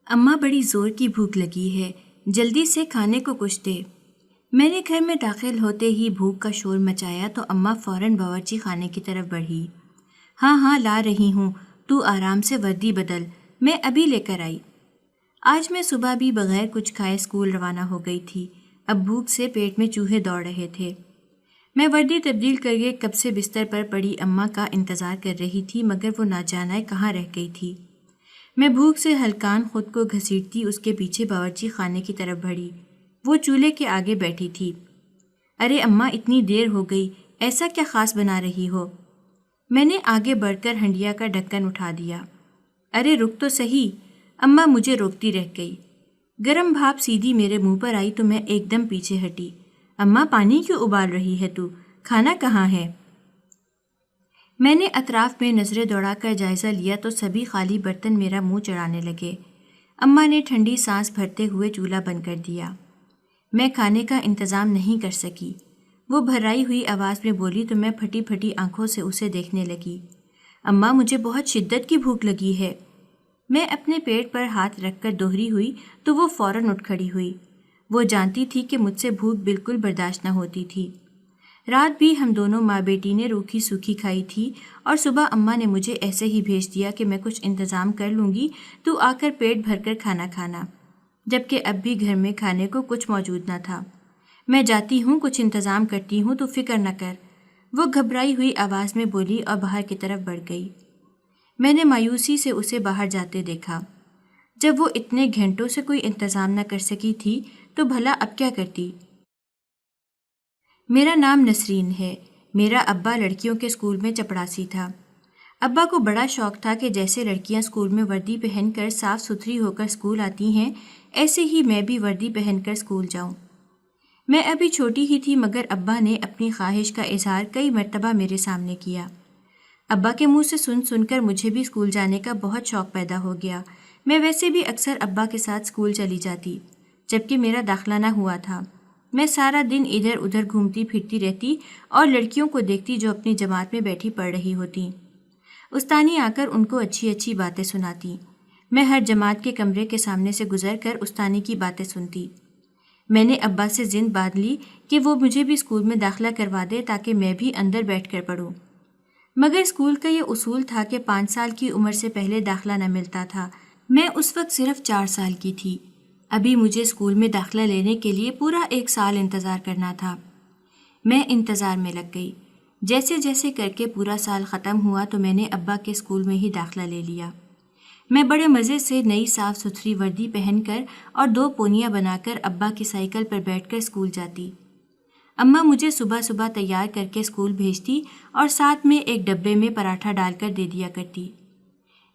اماں بڑی زور کی بھوک لگی ہے، جلدی سے کھانے کو کچھ دے۔ میں نے گھر میں داخل ہوتے ہی بھوک کا شور مچایا تو اماں فوراً باورچی خانے کی طرف بڑھی۔ ہاں ہاں لا رہی ہوں، تو آرام سے وردی بدل، میں ابھی لے کر آئی۔ آج میں صبح بھی بغیر کچھ کھائے اسکول روانہ ہو گئی تھی۔ اب بھوک سے پیٹ میں چوہے دوڑ رہے تھے۔ میں وردی تبدیل کر کے کب سے بستر پر پڑی اماں کا انتظار کر رہی تھی، مگر وہ نہ جانے کہاں رہ گئی تھی۔ میں بھوک سے ہلکان خود کو گھسیٹتی اس کے پیچھے باورچی خانے کی طرف بڑھی۔ وہ چولہے کے آگے بیٹھی تھی۔ ارے اماں اتنی دیر ہو گئی، ایسا کیا خاص بنا رہی ہو؟ میں نے آگے بڑھ کر ہنڈیا کا ڈھکن اٹھا دیا۔ ارے رک تو صحیح، اماں مجھے روکتی رہ گئی۔ گرم بھاپ سیدھی میرے منہ پر آئی تو میں ایک دم پیچھے ہٹی۔ اماں پانی کیوں ابال رہی ہے تو؟ کھانا کہاں ہے؟ میں نے اطراف میں نظریں دوڑا کر جائزہ لیا تو سبھی خالی برتن میرا منہ چڑھانے لگے۔ اماں نے ٹھنڈی سانس بھرتے ہوئے چولہا بند کر دیا۔ میں کھانے کا انتظام نہیں کر سکی۔ وہ بھرائی ہوئی آواز میں بولی تو میں پھٹی پھٹی آنکھوں سے اسے دیکھنے لگی۔ اماں مجھے بہت شدت کی بھوک لگی ہے۔ میں اپنے پیٹ پر ہاتھ رکھ کر دوہری ہوئی تو وہ فوراً اٹھ کھڑی ہوئی۔ وہ جانتی تھی کہ مجھ سے بھوک بالکل برداشت نہ ہوتی تھی۔ رات بھی ہم دونوں ماں بیٹی نے روکھی سوکھی کھائی تھی اور صبح اماں نے مجھے ایسے ہی بھیج دیا کہ میں کچھ انتظام کر لوں گی تو آ کر پیٹ بھر کر کھانا کھانا، جبکہ اب بھی گھر میں کھانے کو کچھ موجود نہ تھا۔ میں جاتی ہوں، کچھ انتظام کرتی ہوں، تو فکر نہ کر، وہ گھبرائی ہوئی آواز میں بولی اور باہر کی طرف بڑھ گئی۔ میں نے مایوسی سے اسے باہر جاتے دیکھا۔ جب وہ اتنے گھنٹوں سے کوئی انتظام نہ کر سکی تھی تو بھلا اب کیا کرتی؟ میرا نام نسرین ہے۔ میرا ابا لڑکیوں کے اسکول میں چپڑاسی تھا۔ ابا کو بڑا شوق تھا کہ جیسے لڑکیاں اسکول میں وردی پہن کر صاف ستھری ہو کر اسکول آتی ہیں، ایسے ہی میں بھی وردی پہن کر اسکول جاؤں۔ میں ابھی چھوٹی ہی تھی مگر ابا نے اپنی خواہش کا اظہار کئی مرتبہ میرے سامنے کیا۔ ابا کے منہ سے سن کر مجھے بھی اسکول جانے کا بہت شوق پیدا ہو گیا۔ میں ویسے بھی اکثر ابا کے ساتھ اسکول چلی جاتی، جبکہ میرا داخلہ نہ ہوا تھا۔ میں سارا دن ادھر ادھر گھومتی پھرتی رہتی اور لڑکیوں کو دیکھتی جو اپنی جماعت میں بیٹھی پڑھ رہی ہوتی۔ استانی آ کر ان کو اچھی اچھی باتیں سناتی۔ میں ہر جماعت کے کمرے کے سامنے سے گزر کر استانی کی باتیں سنتی۔ میں نے ابا سے ضد باندھ لی کہ وہ مجھے بھی اسکول میں داخلہ کروا دے تاکہ میں بھی اندر بیٹھ کر پڑھوں، مگر اسکول کا یہ اصول تھا کہ 5 سال کی عمر سے پہلے داخلہ نہ ملتا تھا۔ میں اس وقت صرف 4 سال کی تھی۔ ابھی مجھے اسکول میں داخلہ لینے کے لیے پورا 1 سال انتظار کرنا تھا۔ میں انتظار میں لگ گئی۔ جیسے جیسے کر کے پورا سال ختم ہوا تو میں نے ابا کے اسکول میں ہی داخلہ لے لیا۔ میں بڑے مزے سے نئی صاف ستھری وردی پہن کر اور 2 پونیاں بنا کر ابا کی سائیکل پر بیٹھ کر اسکول جاتی۔ اماں مجھے صبح صبح تیار کر کے اسکول بھیجتی اور ساتھ میں ایک ڈبے میں پراٹھا ڈال کر دے دیا کرتی۔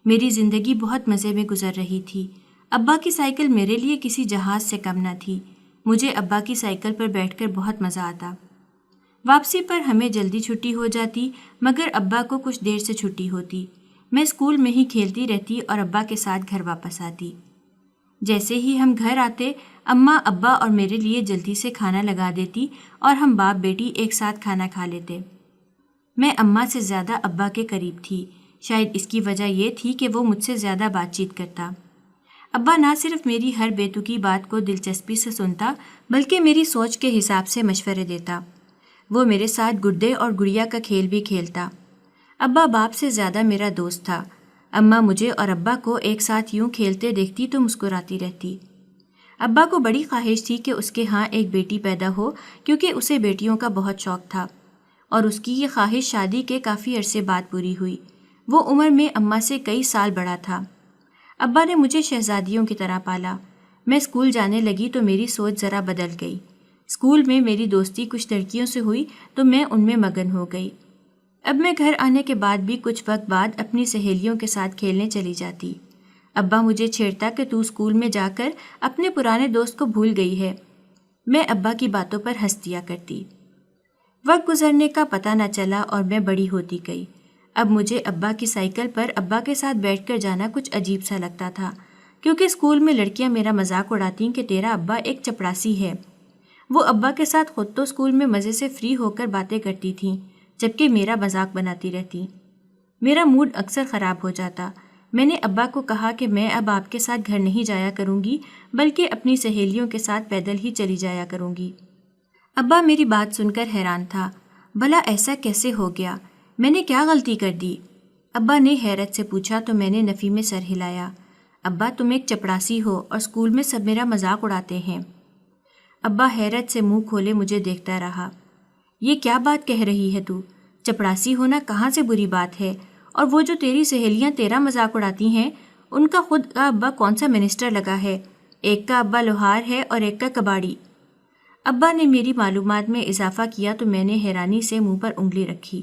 میری زندگی بہت مزے میں گزر رہی تھی۔ ابا کی سائیکل میرے لیے کسی جہاز سے کم نہ تھی۔ مجھے ابا کی سائیکل پر بیٹھ کر بہت مزہ آتا۔ واپسی پر ہمیں جلدی چھٹی ہو جاتی مگر ابا کو کچھ دیر سے چھٹی ہوتی۔ میں اسکول میں ہی کھیلتی رہتی اور ابا کے ساتھ گھر واپس آتی۔ جیسے ہی ہم گھر آتے، اماں ابا اور میرے لیے جلدی سے کھانا لگا دیتی اور ہم باپ بیٹی ایک ساتھ کھانا کھا لیتے۔ میں اماں سے زیادہ ابا کے قریب تھی۔ شاید اس کی وجہ یہ تھی کہ وہ مجھ سے زیادہ بات چیت کرتا۔ ابا نہ صرف میری ہر بیتکی بات کو دلچسپی سے سنتا بلکہ میری سوچ کے حساب سے مشورے دیتا۔ وہ میرے ساتھ گڈے اور گڑیا کا کھیل بھی کھیلتا۔ ابا باپ سے زیادہ میرا دوست تھا۔ اماں مجھے اور ابا کو ایک ساتھ یوں کھیلتے دیکھتی تو مسکراتی رہتی۔ ابا کو بڑی خواہش تھی کہ اس کے ہاں ایک بیٹی پیدا ہو کیونکہ اسے بیٹیوں کا بہت شوق تھا، اور اس کی یہ خواہش شادی کے کافی عرصے بعد پوری ہوئی۔ وہ عمر میں اماں سے کئی سال بڑا تھا۔ ابا نے مجھے شہزادیوں کی طرح پالا۔ میں اسکول جانے لگی تو میری سوچ ذرا بدل گئی۔ اسکول میں میری دوستی کچھ لڑکیوں سے ہوئی تو میں ان میں مگن ہو گئی۔ اب میں گھر آنے کے بعد بھی کچھ وقت بعد اپنی سہیلیوں کے ساتھ کھیلنے چلی جاتی۔ ابا مجھے چھیڑتا کہ تو اسکول میں جا کر اپنے پرانے دوست کو بھول گئی ہے۔ میں ابا کی باتوں پر ہنس دیا کرتی۔ وقت گزرنے کا پتہ نہ چلا اور میں بڑی ہوتی گئی۔ اب مجھے ابا کی سائیکل پر ابا کے ساتھ بیٹھ کر جانا کچھ عجیب سا لگتا تھا، کیونکہ اسکول میں لڑکیاں میرا مذاق اڑاتی کہ تیرا ابا ایک چپڑاسی ہے۔ وہ ابا کے ساتھ خود تو اسکول میں مزے سے فری ہو کر باتیں کرتی تھیں، جبکہ میرا مذاق بناتی رہتی۔ میرا موڈ اکثر خراب ہو جاتا۔ میں نے ابا کو کہا کہ میں اب آپ کے ساتھ گھر نہیں جایا کروں گی بلکہ اپنی سہیلیوں کے ساتھ پیدل ہی چلی جایا کروں گی۔ ابا میری بات سن کر حیران تھا۔ بھلا ایسا کیسے ہو گیا؟ میں نے کیا غلطی کر دی؟ ابا نے حیرت سے پوچھا تو میں نے نفی میں سر ہلایا۔ ابا تم ایک چپڑاسی ہو اور اسکول میں سب میرا مذاق اڑاتے ہیں۔ ابا حیرت سے منہ کھولے مجھے دیکھتا رہا۔ یہ کیا بات کہہ رہی ہے تو؟ چپڑاسی ہونا کہاں سے بری بات ہے؟ اور وہ جو تیری سہیلیاں تیرا مذاق اڑاتی ہیں ان کا خود کا ابا کون سا منسٹر لگا ہے؟ ایک کا ابا لوہار ہے اور ایک کا کباڑی۔ ابا نے میری معلومات میں اضافہ کیا تو میں نے حیرانی سے منہ پر انگلی رکھی۔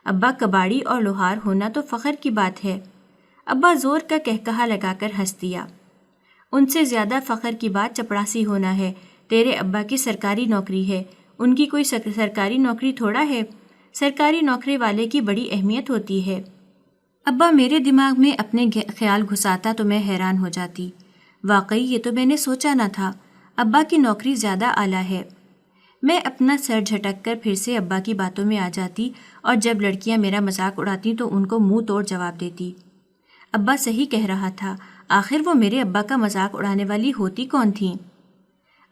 ابا کباڑی اور لوہار ہونا تو فخر کی بات ہے۔ ابا زور کا کہکہا لگا کر ہنس دیا۔ ان سے زیادہ فخر کی بات چپڑاسی ہونا ہے۔ تیرے ابا کی سرکاری نوکری ہے، ان کی کوئی سرکاری نوکری تھوڑا ہے۔ سرکاری نوکری والے کی بڑی اہمیت ہوتی ہے۔ ابا میرے دماغ میں اپنے خیال گھساتا تو میں حیران ہو جاتی۔ واقعی یہ تو میں نے سوچا نہ تھا، ابا کی نوکری زیادہ اعلیٰ ہے۔ میں اپنا سر جھٹک کر پھر سے ابا کی باتوں میں آ جاتی اور جب لڑکیاں میرا مذاق اڑاتی تو ان کو منہ توڑ جواب دیتی۔ ابا صحیح کہہ رہا تھا، آخر وہ میرے ابا کا مذاق اڑانے والی ہوتی کون تھیں؟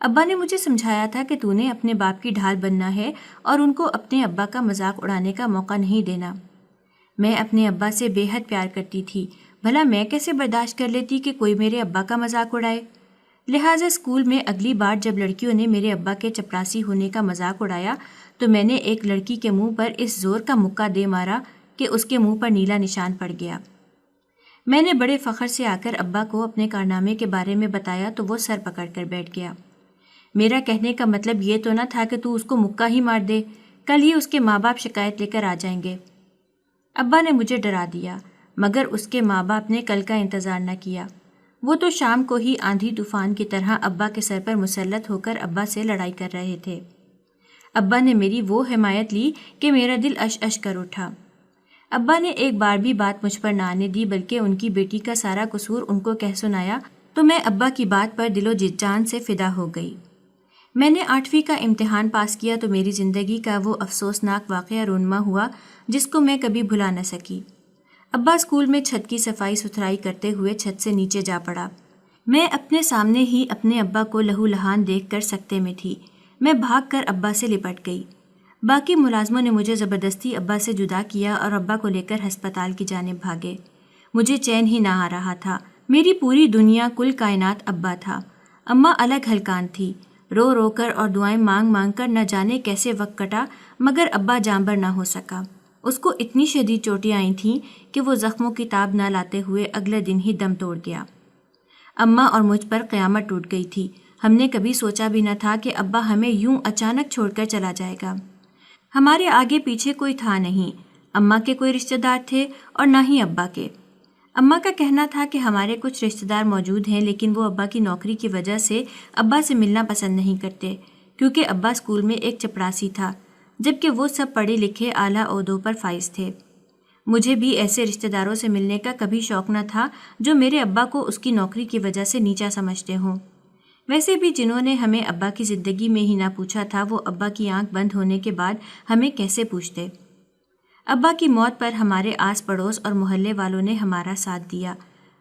ابا نے مجھے سمجھایا تھا کہ تو نے اپنے باپ کی ڈھال بننا ہے اور ان کو اپنے ابا کا مذاق اڑانے کا موقع نہیں دینا۔ میں اپنے ابا سے بے حد پیار کرتی تھی، بھلا میں کیسے برداشت کر لیتی کہ کوئی میرے ابا کا مذاق اڑائے؟ لہٰذا اسکول میں اگلی بار جب لڑکیوں نے میرے ابا کے چپڑاسی ہونے کا مذاق اڑایا تو میں نے ایک لڑکی کے منہ پر اس زور کا مکہ دے مارا کہ اس کے منہ پر نیلا نشان پڑ گیا۔ میں نے بڑے فخر سے آ کر ابا کو اپنے کارنامے کے بارے میں بتایا تو وہ سر پکڑ کر بیٹھ گیا۔ میرا کہنے کا مطلب یہ تو نہ تھا کہ تو اس کو مکہ ہی مار دے، کل ہی اس کے ماں باپ شکایت لے کر آ جائیں گے۔ ابا نے مجھے ڈرا دیا، مگر اس کے ماں باپ نے کل کا انتظار نہ کیا۔ وہ تو شام کو ہی آندھی طوفان کی طرح ابا کے سر پر مسلط ہو کر ابا سے لڑائی کر رہے تھے۔ ابا نے میری وہ حمایت لی کہ میرا دل اش اش کر اٹھا۔ ابا نے ایک بار بھی بات مجھ پر نہ آنے دی بلکہ ان کی بیٹی کا سارا قصور ان کو کہہ سنایا تو میں ابا کی بات پر دل و جان سے فدا ہو گئی۔ میں نے 8ویں کا امتحان پاس کیا تو میری زندگی کا وہ افسوسناک واقعہ رونما ہوا جس کو میں کبھی بھلا نہ سکی۔ ابا اسکول میں چھت کی صفائی ستھرائی کرتے ہوئے چھت سے نیچے جا پڑا۔ میں اپنے سامنے ہی اپنے ابا کو لہو لہان دیکھ کر سکتے میں تھی۔ میں بھاگ کر ابا سے لپٹ گئی۔ باقی ملازموں نے مجھے زبردستی ابا سے جدا کیا اور ابا کو لے کر ہسپتال کی جانب بھاگے۔ مجھے چین ہی نہ آ رہا تھا۔ میری پوری دنیا کل کائنات ابا تھا۔ اماں الگ ہلکان تھی۔ رو رو کر اور دعائیں مانگ مانگ کر نہ جانے کیسے وقت کٹا مگر ابا جانبر نہ ہو سکا۔ اس کو اتنی شدید چوٹیں آئی تھیں کہ وہ زخموں کی تاب نہ لاتے ہوئے اگلے دن ہی دم توڑ گیا۔ اماں اور مجھ پر قیامت ٹوٹ گئی تھی۔ ہم نے کبھی سوچا بھی نہ تھا کہ ابا ہمیں یوں اچانک چھوڑ کر چلا جائے گا۔ ہمارے آگے پیچھے کوئی تھا نہیں۔ اماں کے کوئی رشتہ دار تھے اور نہ ہی ابا کے۔ اماں کا کہنا تھا کہ ہمارے کچھ رشتہ دار موجود ہیں لیکن وہ ابا کی نوکری کی وجہ سے ابا سے ملنا پسند نہیں کرتے کیونکہ ابا اسکول میں ایک چپڑاسی تھا جبکہ وہ سب پڑھے لکھے اعلیٰ عہدوں پر فائز تھے۔ مجھے بھی ایسے رشتہ داروں سے ملنے کا کبھی شوق نہ تھا جو میرے ابا کو اس کی نوکری کی وجہ سے نیچا سمجھتے ہوں۔ ویسے بھی جنہوں نے ہمیں ابا کی زندگی میں ہی نہ پوچھا تھا وہ ابا کی آنکھ بند ہونے کے بعد ہمیں کیسے پوچھتے؟ ابا کی موت پر ہمارے آس پڑوس اور محلے والوں نے ہمارا ساتھ دیا۔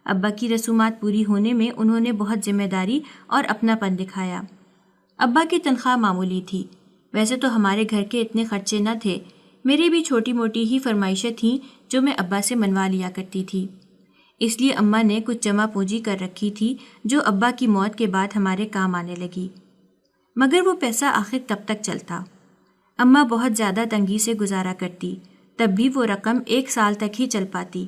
ابا کی رسومات پوری ہونے میں انہوں نے بہت ذمہ داری اور اپنا پن دکھایا۔ ابا کی تنخواہ معمولی تھی۔ ویسے تو ہمارے گھر کے اتنے خرچے نہ تھے، میری بھی چھوٹی موٹی ہی فرمائشیں تھیں جو میں ابا سے منوا لیا کرتی تھی۔ اس لیے اماں نے کچھ جمع پونجی کر رکھی تھی جو ابا کی موت کے بعد ہمارے کام آنے لگی۔ مگر وہ پیسہ آخر کب تک چلتا؟ اماں بہت زیادہ تنگی سے گزارا کرتی، تب بھی وہ رقم 1 سال تک ہی چل پاتی۔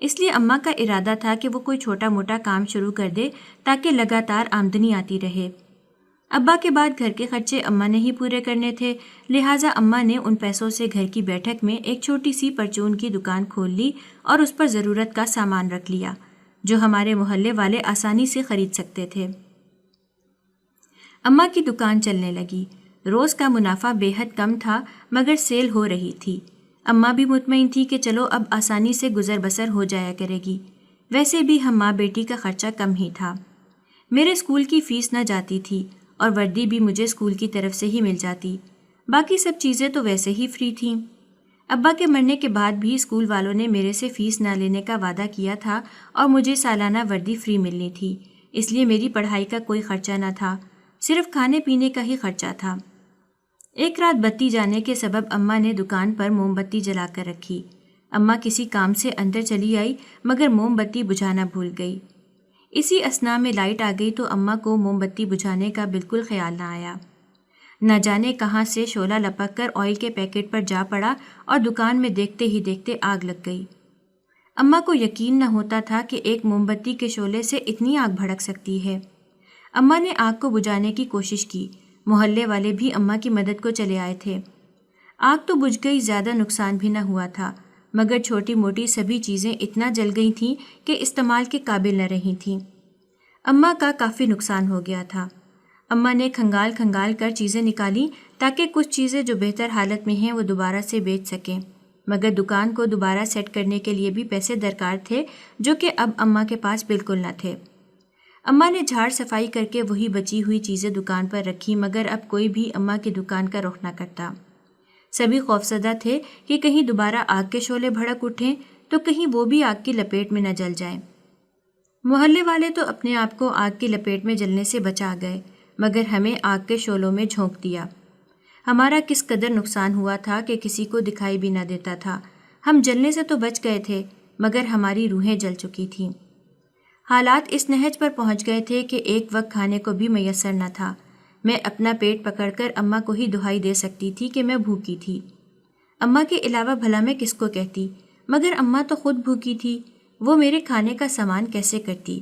اس لیے اماں کا ارادہ تھا کہ وہ کوئی چھوٹا موٹا کام شروع کر دے تاکہ لگاتار آمدنی آتی رہے۔ ابا کے بعد گھر کے خرچے اماں نے ہی پورے کرنے تھے، لہٰذا اماں نے ان پیسوں سے گھر کی بیٹھک میں ایک چھوٹی سی پرچون کی دکان کھول لی اور اس پر ضرورت کا سامان رکھ لیا جو ہمارے محلے والے آسانی سے خرید سکتے تھے۔ اماں کی دکان چلنے لگی۔ روز کا منافع بے حد کم تھا مگر سیل ہو رہی تھی۔ اماں بھی مطمئن تھی کہ چلو اب آسانی سے گزر بسر ہو جایا کرے گی۔ ویسے بھی ہم ماں بیٹی کا خرچہ کم ہی تھا۔ میرے اسکول کی فیس نہ جاتی تھی اور وردی بھی مجھے اسکول کی طرف سے ہی مل جاتی۔ باقی سب چیزیں تو ویسے ہی فری تھیں۔ ابا کے مرنے کے بعد بھی اسکول والوں نے میرے سے فیس نہ لینے کا وعدہ کیا تھا اور مجھے سالانہ وردی فری ملنی تھی، اس لیے میری پڑھائی کا کوئی خرچہ نہ تھا، صرف کھانے پینے کا ہی خرچہ تھا۔ ایک رات بتی جانے کے سبب اماں نے دکان پر موم بتی جلا کر رکھی۔ اماں کسی کام سے اندر چلی آئی مگر موم بتی بجھانا بھول گئی۔ اسی اثناء میں لائٹ آ گئی تو اماں کو موم بتی بجھانے کا بالکل خیال نہ آیا۔ نہ جانے کہاں سے شعلہ لپک کر آئل کے پیکٹ پر جا پڑا اور دکان میں دیکھتے ہی دیکھتے آگ لگ گئی۔ اماں کو یقین نہ ہوتا تھا کہ ایک موم بتی کے شعلے سے اتنی آگ بھڑک سکتی ہے۔ اماں نے آگ کو بجھانے کی کوشش کی، محلے والے بھی اماں کی مدد کو چلے آئے تھے۔ آگ تو بجھ گئی، زیادہ نقصان بھی نہ ہوا تھا، مگر چھوٹی موٹی سبھی چیزیں اتنا جل گئی تھیں کہ استعمال کے قابل نہ رہی تھیں۔ اماں کا کافی نقصان ہو گیا تھا۔ اماں نے کھنگال کھنگال کر چیزیں نکالیں تاکہ کچھ چیزیں جو بہتر حالت میں ہیں وہ دوبارہ سے بیچ سکیں، مگر دکان کو دوبارہ سیٹ کرنے کے لیے بھی پیسے درکار تھے جو کہ اب اماں کے پاس بالکل نہ تھے۔ اماں نے جھاڑ صفائی کر کے وہی بچی ہوئی چیزیں دکان پر رکھی، مگر اب کوئی بھی اماں کی دکان کا رخ نہ کرتا۔ سبھی خوفزدہ تھے کہ کہیں دوبارہ آگ کے شعلے بھڑک اٹھیں تو کہیں وہ بھی آگ کی لپیٹ میں نہ جل جائیں۔ محلے والے تو اپنے آپ کو آگ کی لپیٹ میں جلنے سے بچا گئے، مگر ہمیں آگ کے شعلوں میں جھونک دیا۔ ہمارا کس قدر نقصان ہوا تھا کہ کسی کو دکھائی بھی نہ دیتا تھا۔ ہم جلنے سے تو بچ گئے تھے مگر ہماری روحیں جل چکی تھیں۔ حالات اس نہج پر پہنچ گئے تھے کہ ایک وقت کھانے کو بھی میسر نہ تھا۔ میں اپنا پیٹ پکڑ کر اماں کو ہی دہائی دے سکتی تھی کہ میں بھوکی تھی۔ اماں کے علاوہ بھلا میں کس کو کہتی، مگر اماں تو خود بھوکی تھی، وہ میرے کھانے کا سامان کیسے کرتی؟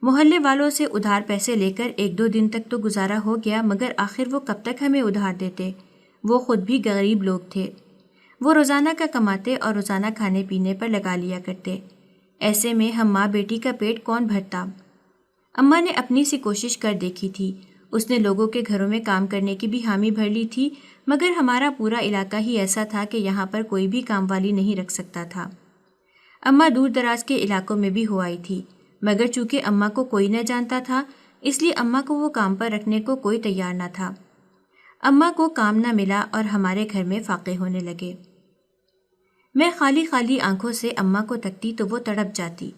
محلے والوں سے ادھار پیسے لے کر ایک دو دن تک تو گزارا ہو گیا، مگر آخر وہ کب تک ہمیں ادھار دیتے؟ وہ خود بھی غریب لوگ تھے۔ وہ روزانہ کا کماتے اور روزانہ کھانے پینے پر لگا لیا کرتے، ایسے میں ہم ماں بیٹی کا پیٹ کون بھرتا؟ اماں نے اپنی سی کوشش کر دیکھی تھی، اس نے لوگوں کے گھروں میں کام کرنے کی بھی حامی بھر لی تھی، مگر ہمارا پورا علاقہ ہی ایسا تھا کہ یہاں پر کوئی بھی کام والی نہیں رکھ سکتا تھا۔ اماں دور دراز کے علاقوں میں بھی ہو آئی تھی، مگر چونکہ اماں کو کوئی نہ جانتا تھا اس لیے اماں کو وہ کام پر رکھنے کو کوئی تیار نہ تھا۔ اماں کو کام نہ ملا اور ہمارے گھر میں فاقے ہونے لگے۔ میں خالی خالی آنکھوں سے اماں کو تکتی تو وہ تڑپ جاتی۔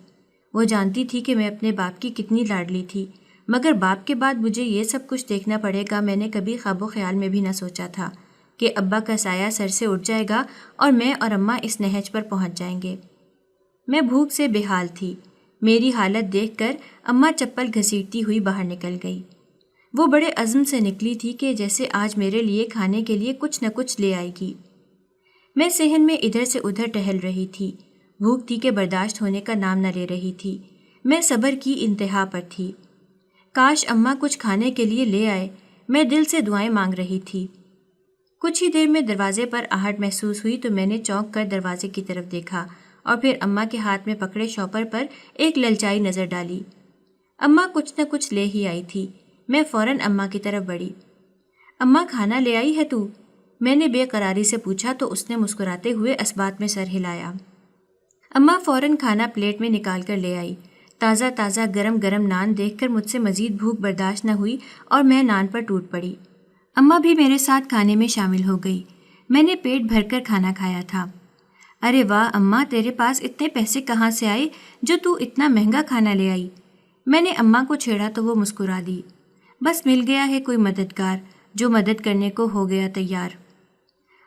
وہ جانتی تھی کہ میں اپنے باپ کی کتنی لاڈلی تھی، مگر باپ کے بعد مجھے یہ سب کچھ دیکھنا پڑے گا، میں نے کبھی خواب و خیال میں بھی نہ سوچا تھا کہ ابا کا سایہ سر سے اٹھ جائے گا اور میں اور اماں اس نہج پر پہنچ جائیں گے۔ میں بھوک سے بے حال تھی۔ میری حالت دیکھ کر اماں چپل گھسیٹتی ہوئی باہر نکل گئی۔ وہ بڑے عزم سے نکلی تھی کہ جیسے آج میرے لیے کھانے کے لیے کچھ نہ کچھ لے آئے گی۔ میں صحن میں ادھر سے ادھر ٹہل رہی تھی، بھوک تھی کہ برداشت ہونے کا نام نہ لے رہی تھی۔ میں صبر کی انتہا پر تھی، کاش اماں کچھ کھانے کے لیے لے آئے۔ میں دل سے دعائیں مانگ رہی تھی۔ کچھ ہی دیر میں دروازے پر آہٹ محسوس ہوئی تو میں نے چونک کر دروازے کی طرف دیکھا اور پھر اماں کے ہاتھ میں پکڑے شاپر پر ایک للچائی نظر ڈالی۔ اماں کچھ نہ کچھ لے ہی آئی تھی۔ میں فوراً اماں کی طرف بڑھی۔ اماں کھانا لے آئی ہے تو؟ میں نے بے قراری سے پوچھا تو اس نے مسکراتے ہوئے اسبات میں سر ہلایا۔ اماں فوراً کھانا پلیٹ میں نکال کر لے آئی۔ تازہ تازہ گرم گرم نان دیکھ کر مجھ سے مزید بھوک برداشت نہ ہوئی اور میں نان پر ٹوٹ پڑی۔ اماں بھی میرے ساتھ کھانے میں شامل ہو گئی۔ میں نے پیٹ بھر کر کھانا کھایا تھا۔ ارے واہ اماں، تیرے پاس اتنے پیسے کہاں سے آئے جو تو اتنا مہنگا کھانا لے آئی؟ میں نے اماں کو چھیڑا تو وہ مسکرا دی۔ بس مل گیا ہے کوئی مددگار جو مدد کرنے کو ہو گیا تیار۔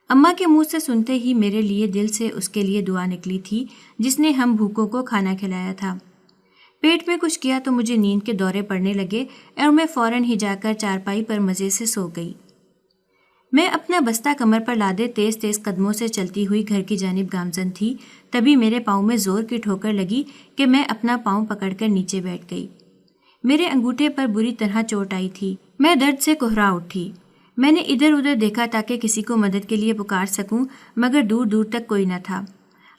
اماں کے منہ سے سنتے ہی میرے لیے دل سے اس کے لیے دعا نکلی تھی جس نے ہم بھوکوں کو کھانا کھلایا تھا۔ پیٹ میں کچھ کیا تو مجھے نیند کے دورے پڑنے لگے اور میں فوراً ہی جا کر چارپائی پر مزے سے سو گئی۔ میں اپنا بستہ کمر پر لادے تیز تیز قدموں سے چلتی ہوئی گھر کی جانب گامزن تھی، تبھی میرے پاؤں میں زور کی ٹھوکر لگی کہ میں اپنا پاؤں پکڑ کر نیچے بیٹھ گئی۔ میرے انگوٹھے پر بری طرح چوٹ آئی تھی۔ میں درد سے کہرا اٹھی۔ میں نے ادھر ادھر دیکھا تاکہ کسی کو مدد کے لیے پکار سکوں، مگر دور دور تک کوئی نہ تھا۔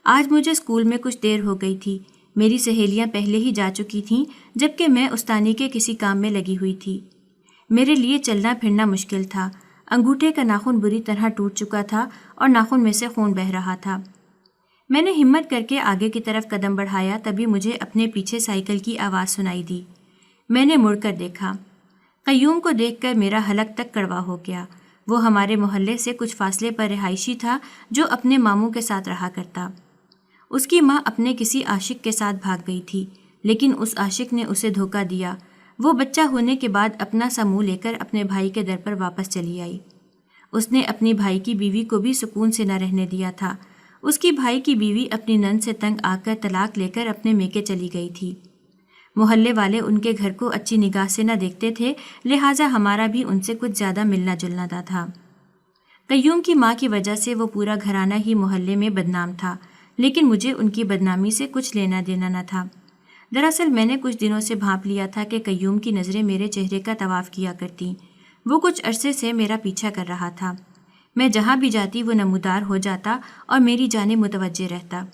آج مجھے اسکول میں کچھ دیر ہو گئی تھی۔ میری سہیلیاں پہلے ہی جا چکی تھیں جبکہ میں استانی کے کسی کام میں لگی ہوئی تھی۔ میرے لیے چلنا پھرنا مشکل تھا۔ انگوٹھے کا ناخن بری طرح ٹوٹ چکا تھا اور ناخن میں سے خون بہہ رہا تھا۔ میں نے ہمت کر کے آگے کی طرف قدم بڑھایا، تبھی مجھے اپنے پیچھے سائیکل کی آواز سنائی دی۔ میں نے مڑ کر دیکھا۔ قیوم کو دیکھ کر میرا حلق تک کڑوا ہو گیا۔ وہ ہمارے محلے سے کچھ فاصلے پر رہائشی تھا جو اپنے ماموں کے ساتھ رہا کرتا۔ اس کی ماں اپنے کسی عاشق کے ساتھ بھاگ گئی تھی، لیکن اس عاشق نے اسے دھوکہ دیا۔ وہ بچہ ہونے کے بعد اپنا سا منہ لے کر اپنے بھائی کے در پر واپس چلی آئی۔ اس نے اپنی بھائی کی بیوی کو بھی سکون سے نہ رہنے دیا تھا۔ اس کی بھائی کی بیوی اپنی نند سے تنگ آ کر طلاق لے کر اپنے میکے چلی گئی تھی۔ محلے والے ان کے گھر کو اچھی نگاہ سے نہ دیکھتے تھے، لہٰذا ہمارا بھی ان سے کچھ زیادہ ملنا جلنا تھا۔ قیوم کی ماں کی وجہ سے وہ پورا گھرانہ ہی محلے میں بدنام تھا، لیکن مجھے ان کی بدنامی سے کچھ لینا دینا نہ تھا۔ دراصل میں نے کچھ دنوں سے بھانپ لیا تھا کہ قیوم کی نظریں میرے چہرے کا طواف کیا کرتیں۔ وہ کچھ عرصے سے میرا پیچھا کر رہا تھا۔ میں جہاں بھی جاتی وہ نمودار ہو جاتا اور میری جانب متوجہ رہتا۔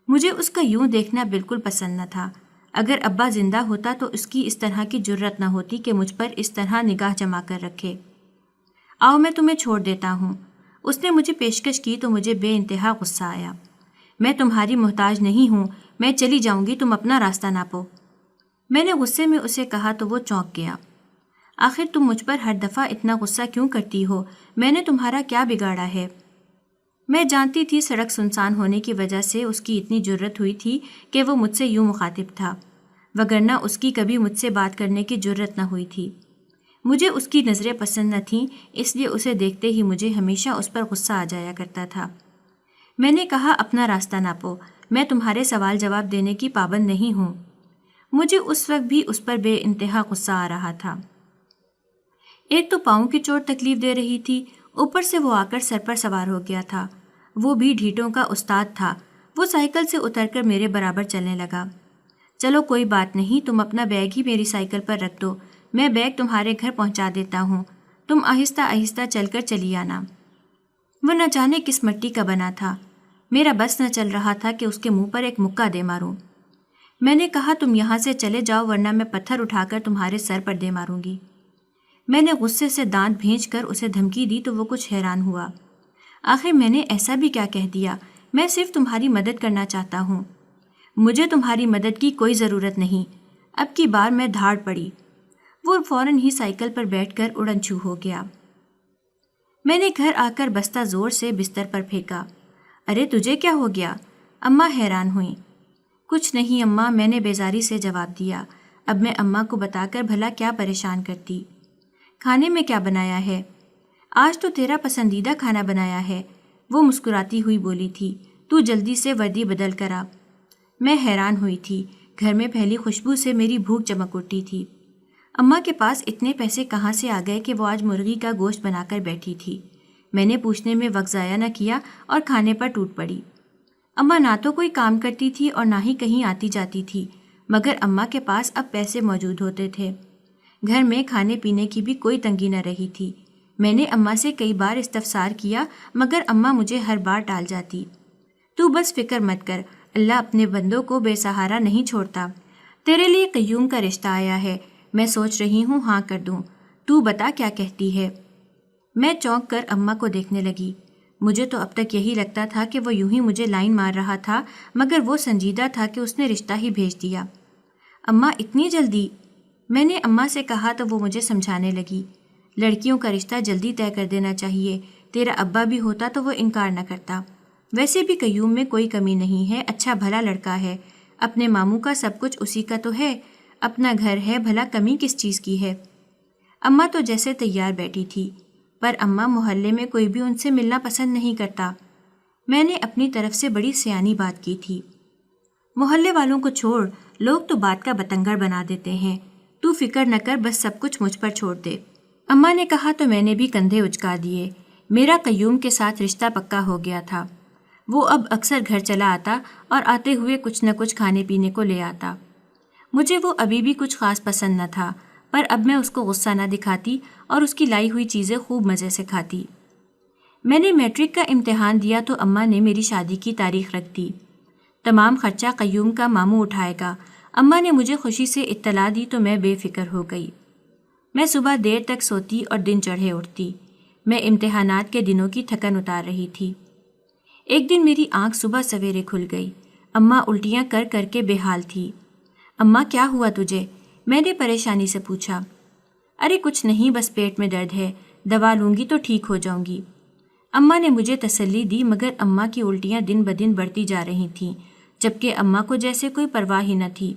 مجھے اس کا یوں دیکھنا بالکل پسند نہ تھا۔ اگر ابا زندہ ہوتا تو اس کی اس طرح کی جرت نہ ہوتی کہ مجھ پر اس طرح نگاہ جما کر رکھے۔ آؤ میں تمہیں چھوڑ دیتا ہوں۔ اس نے مجھے پیشکش کی تو مجھے بے انتہا غصہ آیا۔ میں تمہاری محتاج نہیں ہوں، میں چلی جاؤں گی، تم اپنا راستہ ناپو۔ میں نے غصے میں اسے کہا تو وہ چونک گیا۔ آخر تم مجھ پر ہر دفعہ اتنا غصہ کیوں کرتی ہو؟ میں نے تمہارا کیا بگاڑا ہے؟ میں جانتی تھی سڑک سنسان ہونے کی وجہ سے اس کی اتنی جرت ہوئی تھی کہ وہ مجھ سے یوں مخاطب تھا، وگرنہ اس کی کبھی مجھ سے بات کرنے کی جرت نہ ہوئی تھی۔ مجھے اس کی نظریں پسند نہ تھیں، اس لیے اسے دیکھتے ہی مجھے ہمیشہ اس پر غصہ آ جایا کرتا تھا۔ میں نے کہا اپنا راستہ ناپو، میں تمہارے سوال جواب دینے کی پابند نہیں ہوں۔ مجھے اس وقت بھی اس پر بے انتہا غصہ آ رہا تھا۔ ایک تو پاؤں کی چوٹ تکلیف دے رہی تھی، اوپر سے وہ آ کر سر پر سوار ہو گیا تھا۔ وہ بھی ڈھیٹوں کا استاد تھا۔ وہ سائیکل سے اتر کر میرے برابر چلنے لگا۔ چلو کوئی بات نہیں، تم اپنا بیگ ہی میری سائیکل پر رکھ دو، میں بیگ تمہارے گھر پہنچا دیتا ہوں، تم آہستہ آہستہ چل کر چلی آنا۔ وہ نہ جانے کس مٹی کا بنا تھا، میرا بس نہ چل رہا تھا کہ اس کے منہ پر ایک مکہ دے ماروں۔ میں نے کہا تم یہاں سے چلے جاؤ ورنہ میں پتھر اٹھا کر تمہارے سر پر دے ماروں گی۔ میں نے غصے سے دانت بھینچ کر اسے دھمکی دی تو وہ کچھ حیران ہوا۔ آخر میں نے ایسا بھی کیا کہہ دیا؟ میں صرف تمہاری مدد کرنا چاہتا ہوں۔ مجھے تمہاری مدد کی کوئی ضرورت نہیں۔ اب کی بار میں دھاڑ پڑی۔ وہ فوراً ہی سائیکل پر بیٹھ کر اڑن چھو ہو گیا۔ میں نے گھر آ کر بستہ زور سے بستر پر پھینکا۔ ارے تجھے کیا ہو گیا؟ اماں حیران ہوئیں۔ کچھ نہیں اماں، میں نے بیزاری سے جواب دیا۔ اب میں اماں کو بتا کر بھلا کیا پریشان کرتی؟ کھانے میں کیا بنایا ہے؟ آج تو تیرا پسندیدہ کھانا بنایا ہے، وہ مسکراتی ہوئی بولی تھی۔ تو جلدی سے وردی بدل کر آ۔ میں حیران ہوئی تھی۔ گھر میں پھیلی خوشبو سے میری بھوک چمک اٹھی تھی۔ اماں کے پاس اتنے پیسے کہاں سے آ گئے کہ وہ آج مرغی کا گوشت بنا کر بیٹھی تھی؟ میں نے پوچھنے میں وقت ضائع نہ کیا اور کھانے پر ٹوٹ پڑی۔ اماں نہ تو کوئی کام کرتی تھی اور نہ ہی کہیں آتی جاتی تھی، مگر اماں کے پاس اب پیسے موجود ہوتے تھے۔ گھر میں کھانے پینے کی بھی کوئی تنگی نہ رہی تھی۔ میں نے اماں سے کئی بار استفسار کیا مگر اماں مجھے ہر بار ٹال جاتی۔ تو بس فکر مت کر، اللہ اپنے بندوں کو بے سہارا نہیں چھوڑتا۔ تیرے لیے قیوم کا رشتہ آیا ہے، میں سوچ رہی ہوں ہاں کر دوں، تو بتا کیا کہتی ہے؟ میں چونک کر اماں کو دیکھنے لگی۔ مجھے تو اب تک یہی لگتا تھا کہ وہ یوں ہی مجھے لائن مار رہا تھا، مگر وہ سنجیدہ تھا کہ اس نے رشتہ ہی بھیج دیا۔ اماں اتنی جلدی؟ میں نے اماں سے کہا تو وہ مجھے سمجھانے لگی۔ لڑکیوں کا رشتہ جلدی طے کر دینا چاہیے، تیرا ابا بھی ہوتا تو وہ انکار نہ کرتا۔ ویسے بھی قیوم میں کوئی کمی نہیں ہے، اچھا بھلا لڑکا ہے، اپنے ماموں کا سب کچھ اسی کا تو ہے، اپنا گھر ہے، بھلا کمی کس چیز کی ہے؟ اماں تو جیسے تیار بیٹھی تھی، پر اماں محلے میں کوئی بھی ان سے ملنا پسند نہیں کرتا۔ میں نے اپنی طرف سے بڑی سیانی بات کی تھی۔ محلے والوں کو چھوڑ، لوگ تو بات کا بتنگڑ بنا دیتے ہیں، تو فکر نہ کر، بس سب کچھ مجھ پر چھوڑ دے۔ اماں نے کہا تو میں نے بھی کندھے اچکا دیے۔ میرا قیوم کے ساتھ رشتہ پکا ہو گیا تھا۔ وہ اب اکثر گھر چلا آتا اور آتے ہوئے کچھ نہ کچھ کھانے پینے کو لے آتا۔ مجھے وہ ابھی بھی کچھ خاص پسند نہ تھا، پر اب میں اس کو غصہ نہ دکھاتی اور اس کی لائی ہوئی چیزیں خوب مزے سے کھاتی۔ میں نے میٹرک کا امتحان دیا تو اماں نے میری شادی کی تاریخ رکھ دی۔ تمام خرچہ قیوم کا ماموں اٹھائے گا۔ اماں نے مجھے خوشی سے اطلاع دی تو میں بے فکر ہو گئی۔ میں صبح دیر تک سوتی اور دن چڑھے اٹھتی۔ میں امتحانات کے دنوں کی تھکن اتار رہی تھی۔ ایک دن میری آنکھ صبح سویرے کھل گئی۔ اماں الٹیاں کر کر کے بے حال تھی۔ اماں کیا ہوا تجھے؟ میں نے پریشانی سے پوچھا۔ ارے کچھ نہیں، بس پیٹ میں درد ہے، دوا لوں گی تو ٹھیک ہو جاؤں گی۔ اماں نے مجھے تسلی دی، مگر اماں کی الٹیاں دن بدن بڑھتی جا رہی تھیں، جبکہ اماں کو جیسے کوئی پرواہ ہی نہ تھی۔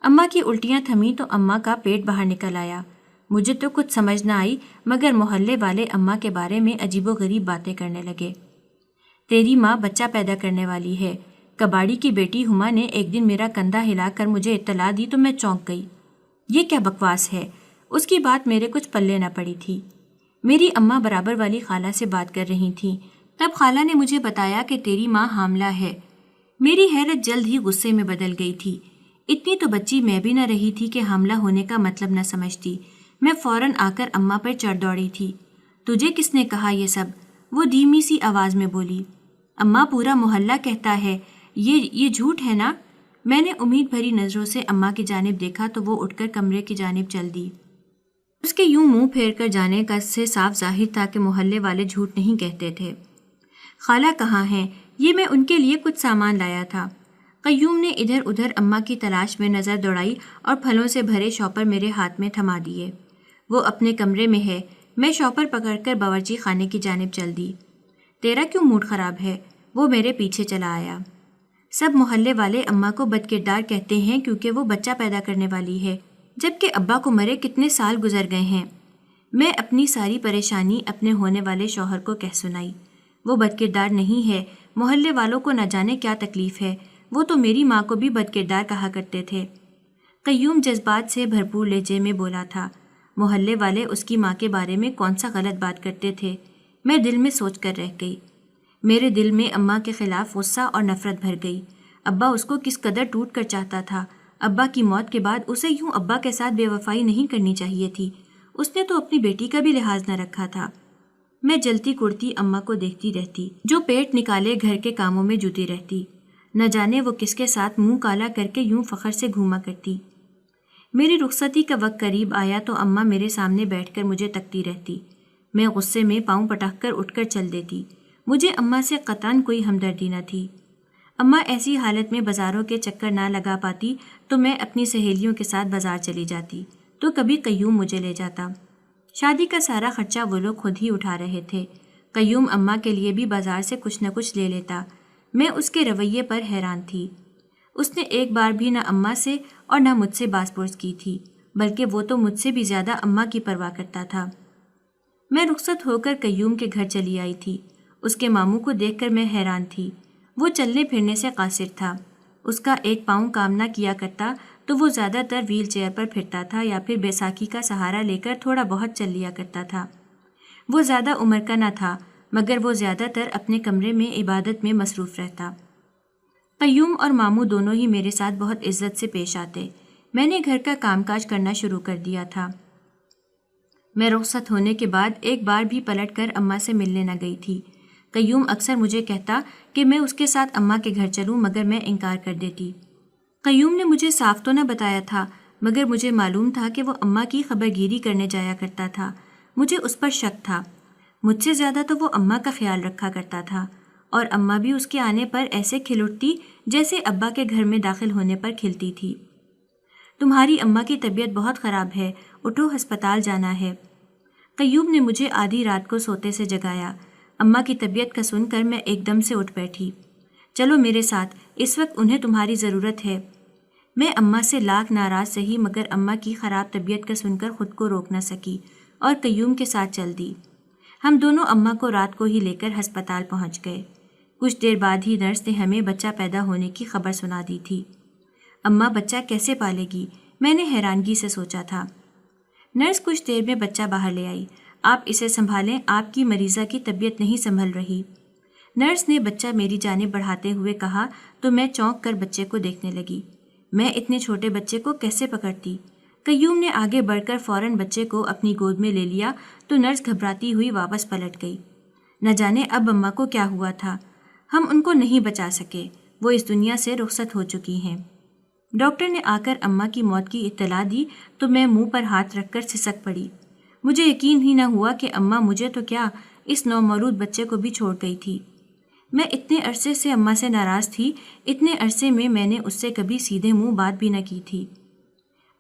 اماں کی الٹیاں تھمیں تو اماں کا پیٹ باہر نکل آیا۔ مجھے تو کچھ سمجھ نہ آئی، مگر محلے والے اماں کے بارے میں عجیب و غریب باتیں کرنے لگے۔ تیری ماں بچہ پیدا کرنے والی ہے۔ کباڑی کی بیٹی ہما نے ایک دن میرا کندھا ہلا کر مجھے اطلاع دی تو میں چونک گئی۔ یہ کیا بکواس ہے؟ اس کی بات میرے کچھ پلے نہ پڑی تھی۔ میری اماں برابر والی خالہ سے بات کر رہی تھیں، تب خالہ نے مجھے بتایا کہ تیری ماں حاملہ ہے۔ میری حیرت جلد ہی غصے میں بدل گئی تھی۔ اتنی تو بچی میں بھی نہ رہی تھی کہ حاملہ ہونے کا مطلب نہ سمجھتی۔ میں فوراً آ کر اماں پر چڑھ دوڑی تھی۔ تجھے کس نے کہا یہ سب؟ وہ دھیمی سی آواز میں بولی۔ اماں پورا محلہ کہتا ہے، یہ جھوٹ ہے نا؟ میں نے امید بھری نظروں سے اماں کی جانب دیکھا تو وہ اٹھ کر کمرے کی جانب چل دی۔ اس کے یوں منہ پھیر کر جانے کا سے صاف ظاہر تھا کہ محلے والے جھوٹ نہیں کہتے تھے۔ خالہ کہاں ہیں؟ یہ میں ان کے لیے کچھ سامان لایا تھا۔ قیوم نے ادھر ادھر اماں کی تلاش میں نظر دوڑائی اور پھلوں سے بھرے شاپر میرے ہاتھ میں تھما دیے۔ وہ اپنے کمرے میں ہے۔ میں شاپر پکڑ کر باورچی خانے کی جانب چل دی۔ تیرا کیوں موڈ خراب ہے؟ وہ میرے پیچھے چلا آیا۔ سب محلے والے اماں کو بد کردار کہتے ہیں کیونکہ وہ بچہ پیدا کرنے والی ہے، جبکہ ابا کو مرے کتنے سال گزر گئے ہیں۔ میں اپنی ساری پریشانی اپنے ہونے والے شوہر کو کہہ سنائی۔ وہ بد کردار نہیں ہے، محلے والوں کو نہ جانے کیا تکلیف ہے، وہ تو میری ماں کو بھی بد کردار کہا کرتے تھے۔ قیوم جذبات سے بھرپور لہجے میں بولا تھا۔ محلے والے اس کی ماں کے بارے میں کون سا غلط بات کرتے تھے؟ میں دل میں سوچ کر رہ گئی۔ میرے دل میں اماں کے خلاف غصہ اور نفرت بھر گئی۔ ابا اس کو کس قدر ٹوٹ کر چاہتا تھا۔ ابا کی موت کے بعد اسے یوں ابا کے ساتھ بے وفائی نہیں کرنی چاہیے تھی۔ اس نے تو اپنی بیٹی کا بھی لحاظ نہ رکھا تھا۔ میں جلتی کڑتی اماں کو دیکھتی رہتی، جو پیٹ نکالے گھر کے کاموں میں جٹی رہتی۔ نہ جانے وہ کس کے ساتھ منہ کالا کر کے یوں فخر سے گھوما کرتی۔ میری رخصتی کا وقت قریب آیا تو اماں میرے سامنے بیٹھ کر مجھے تکتی رہتی۔ میں غصے میں پاؤں پٹک کر اٹھ کر چل دیتی۔ مجھے اماں سے قطعاً کوئی ہمدردی نہ تھی۔ اماں ایسی حالت میں بازاروں کے چکر نہ لگا پاتی تو میں اپنی سہیلیوں کے ساتھ بازار چلی جاتی، تو کبھی قیوم مجھے لے جاتا۔ شادی کا سارا خرچہ وہ لوگ خود ہی اٹھا رہے تھے۔ قیوم اماں کے لیے بھی بازار سے کچھ نہ کچھ لے لیتا۔ میں اس کے رویے پر حیران تھی۔ اس نے ایک بار بھی نہ اماں سے اور نہ مجھ سے باز پرس کی تھی، بلکہ وہ تو مجھ سے بھی زیادہ اماں کی پرواہ کرتا تھا۔ میں رخصت ہو کر قیوم کے گھر چلی آئی تھی۔ اس کے ماموں کو دیکھ کر میں حیران تھی۔ وہ چلنے پھرنے سے قاصر تھا۔ اس کا ایک پاؤں کام نہ کیا کرتا تو وہ زیادہ تر ویل چیئر پر پھرتا تھا یا پھر بیساکھی کا سہارا لے کر تھوڑا بہت چل لیا کرتا تھا۔ وہ زیادہ عمر کا نہ تھا، مگر وہ زیادہ تر اپنے کمرے میں عبادت میں مصروف رہتا۔ قیوم اور ماموں دونوں ہی میرے ساتھ بہت عزت سے پیش آتے۔ میں نے گھر کا کام کاج کرنا شروع کر دیا تھا۔ میں رخصت ہونے کے بعد ایک بار بھی پلٹ کر اماں سے ملنے نہ گئی تھی۔ قیوم اکثر مجھے کہتا کہ میں اس کے ساتھ اماں کے گھر چلوں، مگر میں انکار کر دیتی۔ قیوم نے مجھے صاف تو نہ بتایا تھا، مگر مجھے معلوم تھا کہ وہ اماں کی خبر گیری کرنے جایا کرتا تھا۔ مجھے اس پر شک تھا۔ مجھ سے زیادہ تو وہ اماں کا خیال رکھا کرتا تھا، اور اماں بھی اس کے آنے پر ایسے کھل اٹھتی جیسے ابا کے گھر میں داخل ہونے پر کھلتی تھی۔ تمہاری اماں کی طبیعت بہت خراب ہے، اٹھو ہسپتال جانا ہے۔ قیوم نے مجھے آدھی رات کو سوتے سے جگایا۔ اماں کی طبیعت کا سن کر میں ایک دم سے اٹھ بیٹھی۔ چلو میرے ساتھ، اس وقت انہیں تمہاری ضرورت ہے۔ میں اماں سے لاکھ ناراض سہی، مگر اماں کی خراب طبیعت کا سن کر خود کو روک نہ سکی اور قیوم کے ساتھ چل دی۔ ہم دونوں اماں کو رات کو ہی لے کر ہسپتال پہنچ گئے۔ کچھ دیر بعد ہی نرس نے ہمیں بچہ پیدا ہونے کی خبر سنا دی تھی۔ اماں بچہ کیسے پالے گی؟ میں نے حیرانگی سے سوچا تھا۔ نرس کچھ دیر میں بچہ باہر لے آئی۔ آپ اسے سنبھالیں، آپ کی مریضہ کی طبیعت نہیں سنبھل رہی۔ نرس نے بچہ میری جانب بڑھاتے ہوئے کہا تو میں چونک کر بچے کو دیکھنے لگی۔ میں اتنے چھوٹے بچے کو کیسے پکڑتی؟ قیوم نے آگے بڑھ کر فوراً بچے کو اپنی گود میں لے لیا تو نرس گھبراتی ہوئی واپس پلٹ گئی۔ نہ جانے اب اماں کو کیا ہوا تھا۔ ہم ان کو نہیں بچا سکے، وہ اس دنیا سے رخصت ہو چکی ہیں۔ ڈاکٹر نے آ کر اماں کی موت کی اطلاع دی تو میں منہ پر ہاتھ رکھ کر سسک پڑی۔ مجھے یقین ہی نہ ہوا کہ اماں مجھے تو کیا، اس نومولود بچے کو بھی چھوڑ گئی تھی۔ میں اتنے عرصے سے اماں سے ناراض تھی، اتنے عرصے میں نے اس سے کبھی سیدھے منہ بات بھی نہ کی تھی۔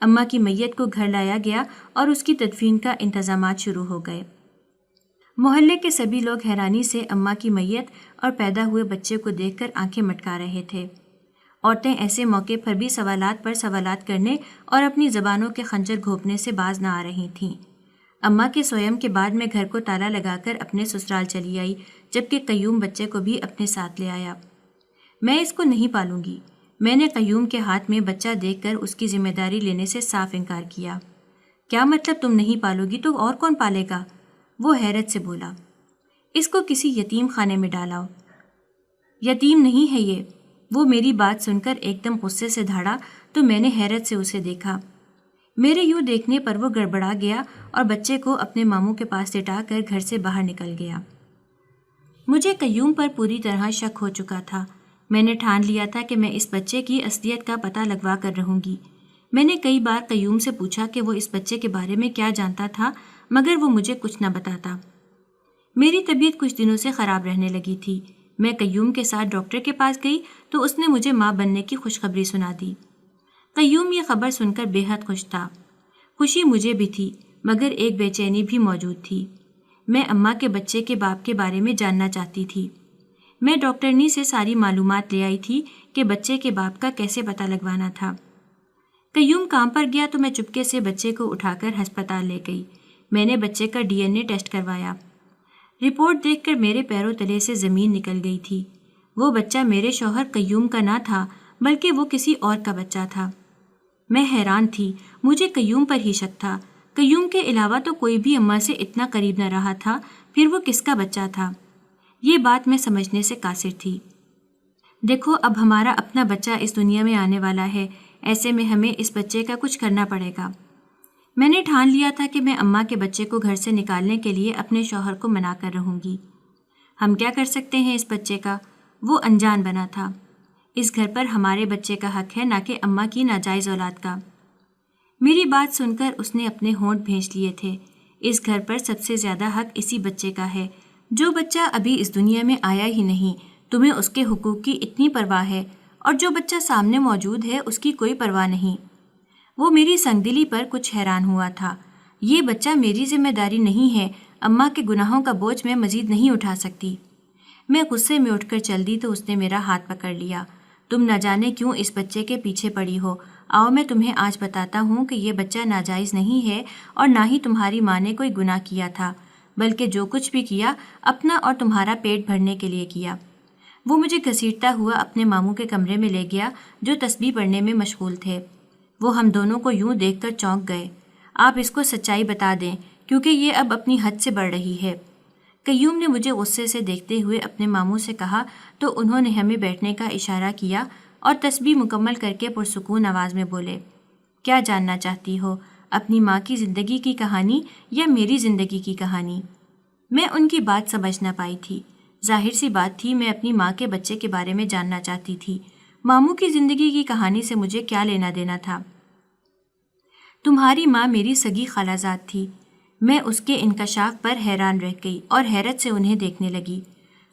اماں کی میت کو گھر لایا گیا اور اس کی تدفین کا انتظامات شروع ہو گئے۔ محلے کے سبھی لوگ حیرانی سے اماں کی میت اور پیدا ہوئے بچے کو دیکھ کر آنکھیں مٹکا رہے تھے۔ عورتیں ایسے موقع پر بھی سوالات پر سوالات کرنے اور اپنی زبانوں کے خنجر گھونپنے سے باز نہ آ رہی تھیں۔ اماں کے سویم کے بعد میں گھر کو تالا لگا کر اپنے سسرال چلی آئی، جبکہ قیوم بچے کو بھی اپنے ساتھ لے آیا۔ میں اس کو نہیں پالوں گی، میں نے قیوم کے ہاتھ میں بچہ دیکھ کر اس کی ذمہ داری لینے سے صاف انکار کیا۔ کیا مطلب تم نہیں پالو گی تو اور کون پالے گا؟ وہ حیرت سے بولا۔ اس کو کسی یتیم خانے میں ڈالاؤ۔ یتیم نہیں ہے یہ۔ وہ میری بات سن کر ایک دم غصے سے دھاڑا تو میں نے حیرت سے اسے دیکھا۔ میرے یوں دیکھنے پر وہ گڑبڑا گیا اور بچے کو اپنے ماموں کے پاس لٹا کر گھر سے باہر نکل گیا۔ مجھے قیوم پر پوری طرح شک ہو چکا تھا۔ میں نے ٹھان لیا تھا کہ میں اس بچے کی اصلیت کا پتہ لگوا کر رہوں گی۔ میں نے کئی بار قیوم سے پوچھا کہ وہ اس بچے کے بارے میں کیا جانتا تھا، مگر وہ مجھے کچھ نہ بتاتا۔ میری طبیعت کچھ دنوں سے خراب رہنے لگی تھی۔ میں قیوم کے ساتھ ڈاکٹر کے پاس گئی تو اس نے مجھے ماں بننے کی خوشخبری سنا دی۔ قیوم یہ خبر سن کر بے حد خوش تھا۔ خوشی مجھے بھی تھی، مگر ایک بے چینی بھی موجود تھی۔ میں اماں کے بچے کے باپ کے بارے میں جاننا چاہتی تھی۔ میں ڈاکٹرنی سے ساری معلومات لے آئی تھی کہ بچے کے باپ کا کیسے پتہ لگوانا تھا۔ قیوم کام پر گیا تو میں چپکے سے بچے کو اٹھا کر ہسپتال لے گئی۔ میں نے بچے کا DNA ٹیسٹ کروایا۔ رپورٹ دیکھ کر میرے پیروں تلے سے زمین نکل گئی تھی۔ وہ بچہ میرے شوہر قیوم کا نہ تھا، بلکہ وہ کسی اور کا بچہ تھا۔ میں حیران تھی، مجھے قیوم پر ہی شک تھا۔ قیوم کے علاوہ تو کوئی بھی اماں سے اتنا قریب نہ رہا تھا، پھر وہ کس کا بچہ تھا؟ یہ بات میں سمجھنے سے قاصر تھی۔ دیکھو، اب ہمارا اپنا بچہ اس دنیا میں آنے والا ہے، ایسے میں ہمیں اس بچے کا کچھ کرنا پڑے گا۔ میں نے ٹھان لیا تھا کہ میں اماں کے بچے کو گھر سے نکالنے کے لیے اپنے شوہر کو منا کر رہوں گی۔ ہم کیا کر سکتے ہیں اس بچے کا؟ وہ انجان بنا تھا۔ اس گھر پر ہمارے بچے کا حق ہے، نہ کہ اماں کی ناجائز اولاد کا۔ میری بات سن کر اس نے اپنے ہونٹ بھینچ لیے تھے۔ اس گھر پر سب سے زیادہ حق اسی بچے کا ہے۔ جو بچہ ابھی اس دنیا میں آیا ہی نہیں، تمہیں اس کے حقوق کی اتنی پرواہ ہے، اور جو بچہ سامنے موجود ہے اس کی کوئی پرواہ نہیں۔ وہ میری سنگدلی پر کچھ حیران ہوا تھا۔ یہ بچہ میری ذمہ داری نہیں ہے، اماں کے گناہوں کا بوجھ میں مزید نہیں اٹھا سکتی۔ میں غصے میں اٹھ کر چل دی تو اس نے میرا ہاتھ پکڑ لیا۔ تم نہ جانے کیوں اس بچے کے پیچھے پڑی ہو۔ آؤ میں تمہیں آج بتاتا ہوں کہ یہ بچہ ناجائز نہیں ہے، اور نہ ہی تمہاری ماں نے کوئی گناہ کیا تھا، بلکہ جو کچھ بھی کیا اپنا اور تمہارا پیٹ بھرنے کے لیے کیا۔ وہ مجھے گھسیٹتا ہوا اپنے ماموں کے کمرے میں لے گیا جو تسبیح پڑھنے میں مشغول تھے۔ وہ ہم دونوں کو یوں دیکھ کر چونک گئے۔ آپ اس کو سچائی بتا دیں، کیونکہ یہ اب اپنی حد سے بڑھ رہی ہے۔ قیوم نے مجھے غصے سے دیکھتے ہوئے اپنے ماموں سے کہا تو انہوں نے ہمیں بیٹھنے کا اشارہ کیا اور تسبیح مکمل کر کے پرسکون آواز میں بولے، کیا جاننا چاہتی ہو، اپنی ماں کی زندگی کی کہانی یا میری زندگی کی کہانی؟ میں ان کی بات سمجھ نہ پائی تھی۔ ظاہر سی بات تھی، میں اپنی ماں کے بچے کے بارے میں جاننا چاہتی تھی۔ ماموں کی زندگی کی کہانی سے مجھے کیا لینا دینا تھا؟ تمہاری ماں میری سگی خالہ زاد تھی۔ میں اس کے انکشاف پر حیران رہ گئی اور حیرت سے انہیں دیکھنے لگی۔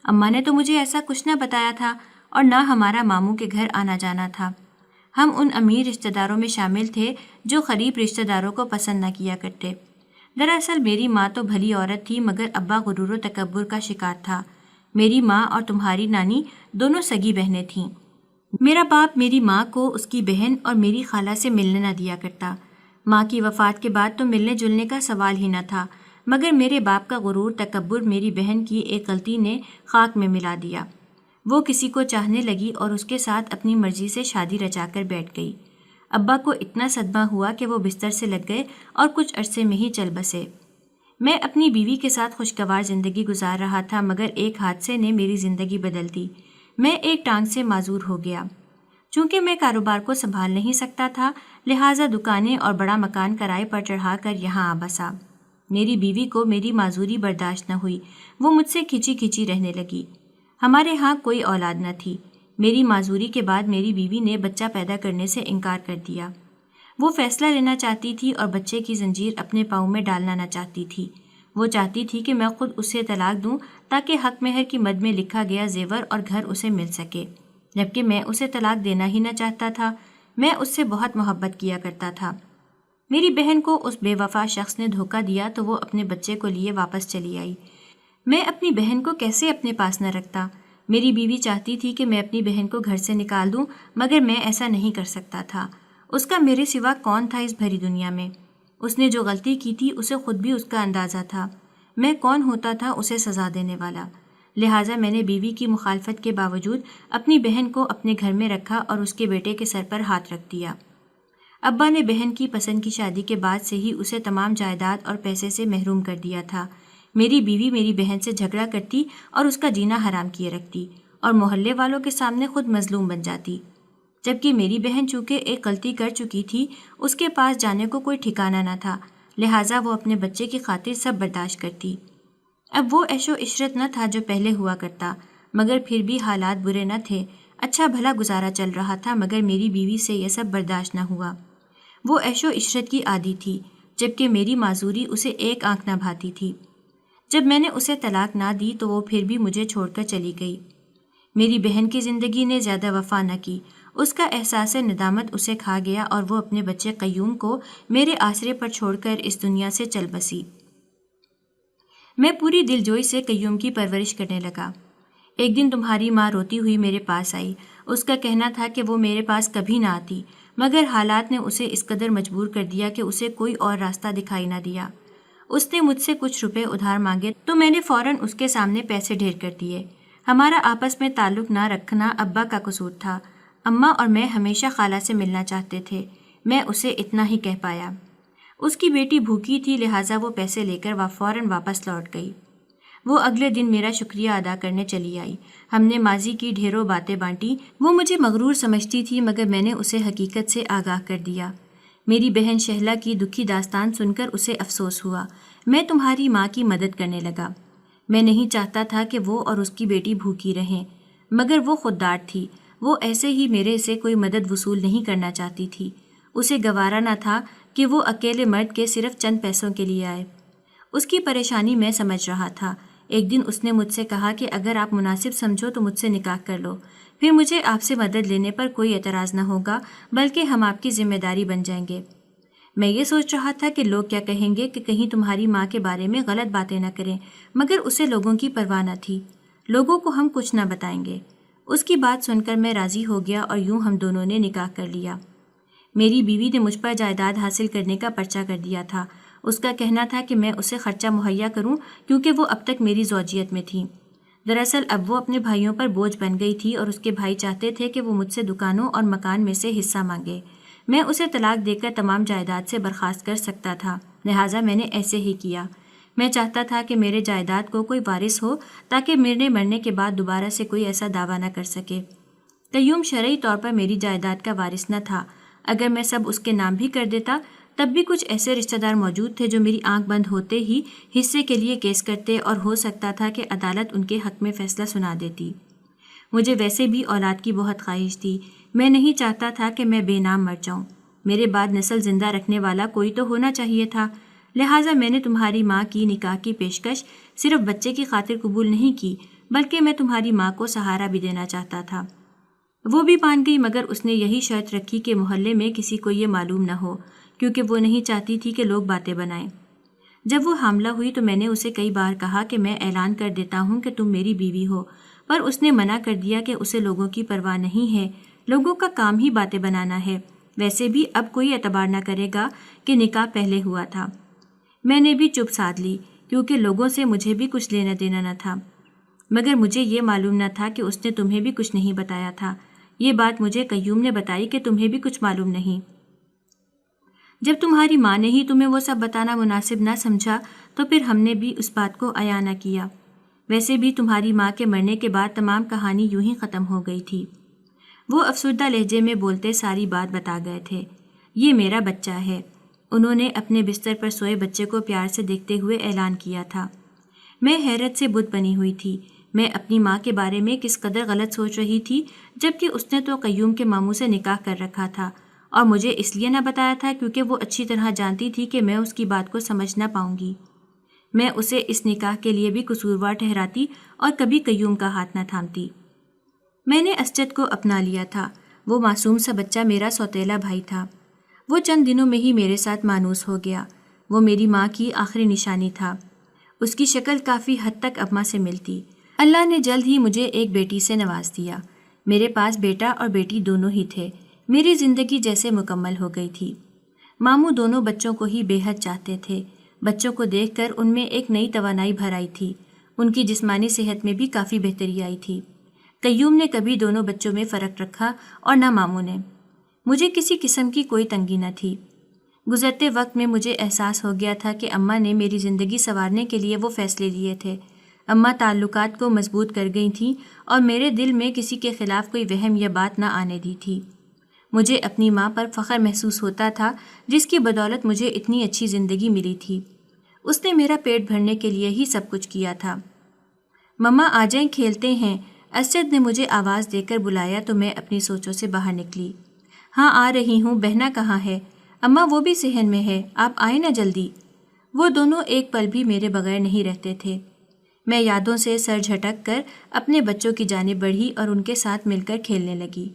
اماں نے تو مجھے ایسا کچھ نہ بتایا تھا، اور نہ ہمارا ماموں کے گھر آنا جانا تھا۔ ہم ان امیر رشتہ داروں میں شامل تھے جو غریب رشتہ داروں کو پسند نہ کیا کرتے۔ دراصل میری ماں تو بھلی عورت تھی، مگر ابا غرور و تکبر کا شکار تھا۔ میری ماں اور تمہاری نانی دونوں سگی بہنیں تھیں۔ میرا باپ میری ماں کو اس کی بہن اور میری خالہ سے ملنے نہ دیا کرتا۔ ماں کی وفات کے بعد تو ملنے جلنے کا سوال ہی نہ تھا، مگر میرے باپ کا غرور تکبر میری بہن کی ایک غلطی نے خاک میں ملا دیا۔ وہ کسی کو چاہنے لگی اور اس کے ساتھ اپنی مرضی سے شادی رچا کر بیٹھ گئی۔ ابا کو اتنا صدمہ ہوا کہ وہ بستر سے لگ گئے اور کچھ عرصے میں ہی چل بسے۔ میں اپنی بیوی کے ساتھ خوشگوار زندگی گزار رہا تھا، مگر ایک حادثے نے میری زندگی بدل دی۔ میں ایک ٹانگ سے معذور ہو گیا۔ چونکہ میں کاروبار کو سنبھال نہیں سکتا تھا، لہٰذا دکانیں اور بڑا مکان کرائے پر چڑھا کر یہاں آ بسا۔ میری بیوی کو میری معذوری برداشت نہ ہوئی، وہ مجھ سے کھچی کھچی رہنے لگی۔ ہمارے ہاں کوئی اولاد نہ تھی۔ میری معذوری کے بعد میری بیوی نے بچہ پیدا کرنے سے انکار کر دیا۔ وہ فیصلہ لینا چاہتی تھی اور بچے کی زنجیر اپنے پاؤں میں ڈالنا نہ چاہتی تھی۔ وہ چاہتی تھی کہ میں خود اسے طلاق دوں تاکہ حق مہر کی مد میں لکھا گیا زیور اور گھر اسے مل سکے، جبکہ میں اسے طلاق دینا ہی نہ چاہتا تھا۔ میں اس سے بہت محبت کیا کرتا تھا۔ میری بہن کو اس بے وفا شخص نے دھوکہ دیا تو وہ اپنے بچے کو لیے واپس چلی آئی۔ میں اپنی بہن کو کیسے اپنے پاس نہ رکھتا؟ میری بیوی چاہتی تھی کہ میں اپنی بہن کو گھر سے نکال دوں، مگر میں ایسا نہیں کر سکتا تھا۔ اس کا میرے سوا کون تھا اس بھری دنیا میں؟ اس نے جو غلطی کی تھی اسے خود بھی اس کا اندازہ تھا۔ میں کون ہوتا تھا اسے سزا دینے والا؟ لہٰذا میں نے بیوی کی مخالفت کے باوجود اپنی بہن کو اپنے گھر میں رکھا اور اس کے بیٹے کے سر پر ہاتھ رکھ دیا۔ ابا نے بہن کی پسند کی شادی کے بعد سے ہی اسے تمام جائیداد اور پیسے سے محروم کر دیا تھا۔ میری بیوی میری بہن سے جھگڑا کرتی اور اس کا جینا حرام کیے رکھتی اور محلے والوں کے سامنے خود مظلوم بن جاتی، جبکہ میری بہن چونکہ ایک غلطی کر چکی تھی، اس کے پاس جانے کو کوئی ٹھکانہ نہ تھا، لہٰذا وہ اپنے بچے کی خاطر سب برداشت کرتی۔ اب وہ عیش و عشرت نہ تھا جو پہلے ہوا کرتا، مگر پھر بھی حالات برے نہ تھے، اچھا بھلا گزارا چل رہا تھا، مگر میری بیوی سے یہ سب برداشت نہ ہوا۔ وہ عیش و عشرت کی عادی تھی، جبکہ میری معذوری اسے ایک آنکھ نہ بھاتی تھی۔ جب میں نے اسے طلاق نہ دی تو وہ پھر بھی مجھے چھوڑ کر چلی گئی۔ میری بہن کی زندگی نے زیادہ وفا نہ کی، اس کا احساس ندامت اسے کھا گیا اور وہ اپنے بچے قیوم کو میرے آسرے پر چھوڑ کر اس دنیا سے چل بسی۔ میں پوری دلجوئی سے قیوم کی پرورش کرنے لگا۔ ایک دن تمہاری ماں روتی ہوئی میرے پاس آئی۔ اس کا کہنا تھا کہ وہ میرے پاس کبھی نہ آتی، مگر حالات نے اسے اس قدر مجبور کر دیا کہ اسے کوئی اور راستہ دکھائی نہ دیا۔ اس نے مجھ سے کچھ روپے ادھار مانگے تو میں نے فوراً اس کے سامنے پیسے ڈھیر کر دیے۔ ہمارا آپس میں تعلق نہ رکھنا ابا کا قصور تھا۔ اماں اور میں ہمیشہ خالہ سے ملنا چاہتے تھے، میں اسے اتنا ہی کہہ پایا۔ اس کی بیٹی بھوکی تھی، لہٰذا وہ پیسے لے کر فوراً واپس لوٹ گئی۔ وہ اگلے دن میرا شکریہ ادا کرنے چلی آئی۔ ہم نے ماضی کی ڈھیروں باتیں بانٹی۔ وہ مجھے مغرور سمجھتی تھی، مگر میں نے اسے حقیقت سے آگاہ کر دیا۔ میری بہن شہلا کی دکھی داستان سن کر اسے افسوس ہوا۔ میں تمہاری ماں کی مدد کرنے لگا۔ میں نہیں چاہتا تھا کہ وہ اور اس کی بیٹی بھوکی رہیں، مگر وہ خوددار تھی۔ وہ ایسے ہی میرے سے کوئی مدد وصول نہیں کرنا چاہتی تھی۔ اسے گوارا نہ تھا کہ وہ اکیلے مرد کے صرف چند پیسوں کے لیے آئے۔ اس کی پریشانی میں سمجھ رہا تھا۔ ایک دن اس نے مجھ سے کہا کہ اگر آپ مناسب سمجھو تو مجھ سے نکاح کر لو، پھر مجھے آپ سے مدد لینے پر کوئی اعتراض نہ ہوگا، بلکہ ہم آپ کی ذمہ داری بن جائیں گے۔ میں یہ سوچ رہا تھا کہ لوگ کیا کہیں گے، کہ کہیں تمہاری ماں کے بارے میں غلط باتیں نہ کریں، مگر اسے لوگوں کی پرواہ نہ تھی۔ لوگوں کو ہم کچھ نہ بتائیں گے۔ اس کی بات سن کر میں راضی ہو گیا اور یوں ہم دونوں نے نکاح کر لیا۔ میری بیوی نے مجھ پر جائیداد حاصل کرنے کا پرچہ کر دیا تھا۔ اس کا کہنا تھا کہ میں اسے خرچہ مہیا کروں، کیونکہ وہ اب تک میری زوجیت میں تھی۔ دراصل اب وہ اپنے بھائیوں پر بوجھ بن گئی تھی اور اس کے بھائی چاہتے تھے کہ وہ مجھ سے دکانوں اور مکان میں سے حصہ مانگے۔ میں اسے طلاق دے کر تمام جائیداد سے برخاست کر سکتا تھا، لہٰذا میں نے ایسے ہی کیا۔ میں چاہتا تھا کہ میرے جائیداد کو کوئی وارث ہو، تاکہ میرے مرنے کے بعد دوبارہ سے کوئی ایسا دعویٰ نہ کر سکے۔ قیوم شرعی طور پر میری جائیداد کا وارث نہ تھا۔ اگر میں سب اس کے نام بھی کر دیتا، تب بھی کچھ ایسے رشتہ دار موجود تھے جو میری آنکھ بند ہوتے ہی حصے کے لیے کیس کرتے، اور ہو سکتا تھا کہ عدالت ان کے حق میں فیصلہ سنا دیتی۔ مجھے ویسے بھی اولاد کی بہت خواہش تھی۔ میں نہیں چاہتا تھا کہ میں بے نام مر جاؤں۔ میرے بعد نسل زندہ رکھنے والا کوئی تو ہونا چاہیے تھا، لہٰذا میں نے تمہاری ماں کی نکاح کی پیشکش صرف بچے کی خاطر قبول نہیں کی، بلکہ میں تمہاری ماں کو سہارا بھی دینا چاہتا تھا۔ وہ بھی مان گئی، مگر اس نے یہی شرط رکھی کہ محلے میں کسی کو یہ معلوم نہ ہو، کیونکہ وہ نہیں چاہتی تھی کہ لوگ باتیں بنائیں۔ جب وہ حاملہ ہوئی تو میں نے اسے کئی بار کہا کہ میں اعلان کر دیتا ہوں کہ تم میری بیوی ہو، پر اس نے منع کر دیا کہ اسے لوگوں کی پرواہ نہیں ہے، لوگوں کا کام ہی باتیں بنانا ہے۔ ویسے بھی اب کوئی اعتبار نہ کرے گا کہ نکاح پہلے ہوا تھا۔ میں نے بھی چپ سادھ لی، کیونکہ لوگوں سے مجھے بھی کچھ لینا دینا نہ تھا، مگر مجھے یہ معلوم نہ تھا کہ اس نے تمہیں بھی کچھ نہیں بتایا تھا۔ یہ بات مجھے قیوم نے بتائی کہ تمہیں بھی کچھ معلوم نہیں۔ جب تمہاری ماں نے ہی تمہیں وہ سب بتانا مناسب نہ سمجھا تو پھر ہم نے بھی اس بات کو عیاں نہ کیا۔ ویسے بھی تمہاری ماں کے مرنے کے بعد تمام کہانی یوں ہی ختم ہو گئی تھی۔ وہ افسردہ لہجے میں بولتے ساری بات بتا گئے تھے۔ یہ میرا بچہ ہے، انہوں نے اپنے بستر پر سوئے بچے کو پیار سے دیکھتے ہوئے اعلان کیا تھا۔ میں حیرت سے بت بنی ہوئی تھی۔ میں اپنی ماں کے بارے میں کس قدر غلط سوچ رہی تھی، جبکہ اس نے تو قیوم کے ماموں سے نکاح کر رکھا تھا، اور مجھے اس لیے نہ بتایا تھا کیونکہ وہ اچھی طرح جانتی تھی کہ میں اس کی بات کو سمجھ نہ پاؤں گی۔ میں اسے اس نکاح کے لیے بھی قصوروار ٹھہراتی اور کبھی قیوم کا ہاتھ نہ تھامتی۔ میں نے اسجد کو اپنا لیا تھا۔ وہ معصوم سا بچہ میرا سوتیلا بھائی تھا۔ وہ چند دنوں میں ہی میرے ساتھ مانوس ہو گیا۔ وہ میری ماں کی آخری نشانی تھا۔ اس کی شکل کافی حد تک اماں سے ملتی۔ اللہ نے جلد ہی مجھے ایک بیٹی سے نواز دیا۔ میرے پاس بیٹا اور بیٹی دونوں ہی تھے۔ میری زندگی جیسے مکمل ہو گئی تھی۔ ماموں دونوں بچوں کو ہی بے حد چاہتے تھے۔ بچوں کو دیکھ کر ان میں ایک نئی توانائی بھر آئی تھی۔ ان کی جسمانی صحت میں بھی کافی بہتری آئی تھی۔ قیوم نے کبھی دونوں بچوں میں فرق رکھا اور نہ ماموں نے۔ مجھے کسی قسم کی کوئی تنگی نہ تھی۔ گزرتے وقت میں مجھے احساس ہو گیا تھا کہ اماں نے میری زندگی سنوارنے کے لیے وہ فیصلے لیے تھے۔ اماں تعلقات کو مضبوط کر گئی تھیں اور میرے دل میں کسی کے خلاف کوئی وہم یا بات نہ آنے دی تھی۔ مجھے اپنی ماں پر فخر محسوس ہوتا تھا، جس کی بدولت مجھے اتنی اچھی زندگی ملی تھی۔ اس نے میرا پیٹ بھرنے کے لیے ہی سب کچھ کیا تھا۔ مما آ جائیں، کھیلتے ہیں۔ اسجد نے مجھے آواز دے کر بلایا تو میں اپنی سوچوں سے باہر نکلی۔ ہاں آ رہی ہوں، بہنا کہاں ہے؟ اماں وہ بھی صحن میں ہے، آپ آئیں نا جلدی۔ وہ دونوں ایک پل بھی میرے بغیر نہیں رہتے تھے۔ میں یادوں سے سر جھٹک کر اپنے بچوں کی جانب بڑھی اور ان کے ساتھ مل کر کھیلنے لگی۔